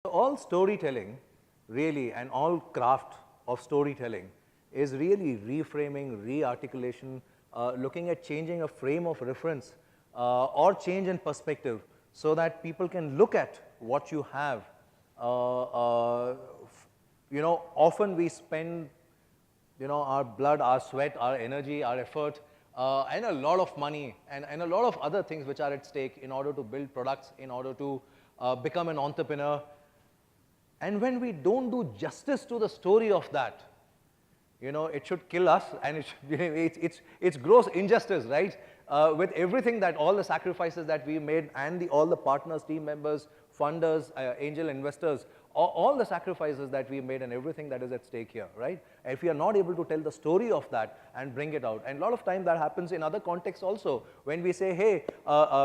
all storytelling, really, and all craft of storytelling is really reframing, re-articulation, looking at changing a frame of reference or change in perspective so that people can look at what you have. You know, often we spend, you know, our blood, our sweat, our energy, our effort, and a lot of money and a lot of other things which are at stake in order to build products, in order to become an entrepreneur. And when we don't do justice to the story of that, you know, it should kill us, and it should, it's gross injustice, right? With everything that, all the sacrifices that we made, and all the partners, team members, funders, angel investors, all the sacrifices that we made and everything that is at stake here, right? And if we are not able to tell the story of that and bring it out, and a lot of time that happens in other contexts also, when we say, hey,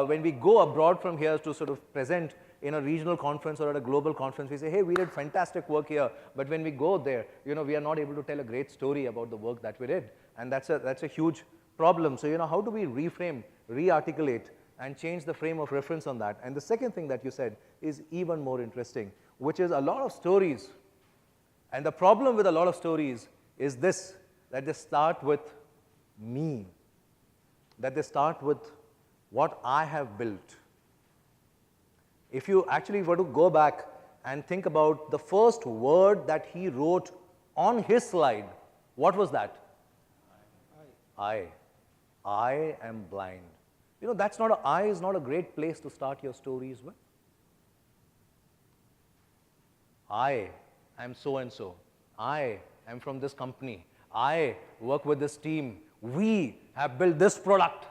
when we go abroad from here to sort of present in a regional conference or at a global conference, we say, hey, we did fantastic work here, but when we go there, you know, we are not able to tell a great story about the work that we did, and that's a huge problem. So, you know, how do we reframe, re-articulate, and change the frame of reference on that? And the second thing that you said is even more interesting, which is a lot of stories. And the problem with a lot of stories is this, that they start with me, that they start with what I have built. If you actually were to go back and think about the first word that he wrote on his slide, what was that? I am blind. You know, that's not I is not a great place to start your stories with. I am so and so. I am from this company. I work with this team. We have built this product.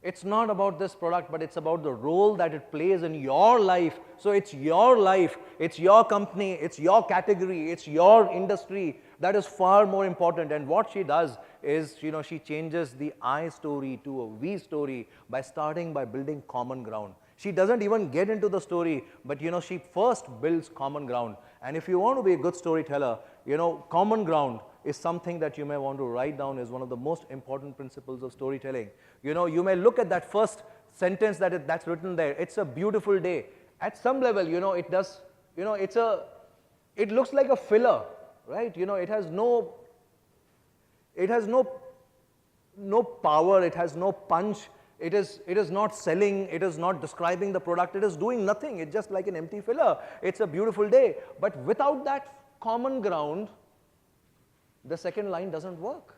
It's not about this product, but it's about the role that it plays in your life. So it's your life, it's your company, it's your category, it's your industry. That is far more important. And what she does is, you know, she changes the I story to a we story by starting by building common ground. She doesn't even get into the story, but, you know, she first builds common ground. And if you want to be a good storyteller, you know, common ground is something that you may want to write down as one of the most important principles of storytelling. You know, you may look at that first sentence that's written there. It's a beautiful day. At some level, you know, it does, you know, it looks like a filler, right? You know, it has no power, it has no punch. It is not selling, it is not describing the product, it is doing nothing. It's just like an empty filler. It's a beautiful day. But without that common ground, the second line doesn't work.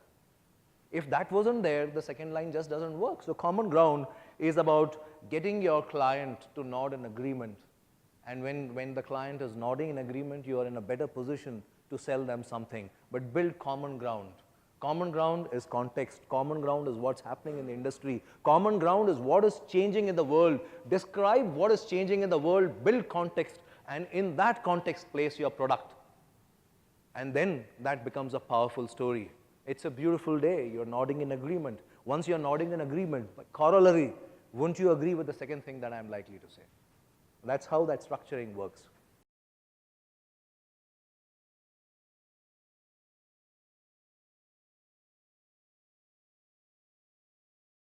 If that wasn't there, the second line just doesn't work. So common ground is about getting your client to nod in agreement. And when the client is nodding in agreement, you are in a better position to sell them something. But build common ground. Common ground is context. Common ground is what's happening in the industry. Common ground is what is changing in the world. Describe what is changing in the world, build context, and in that context, place your product. And then that becomes a powerful story. It's a beautiful day. You're nodding in agreement. Once you're nodding in agreement, by corollary, won't you agree with the second thing that I'm likely to say? That's how that structuring works.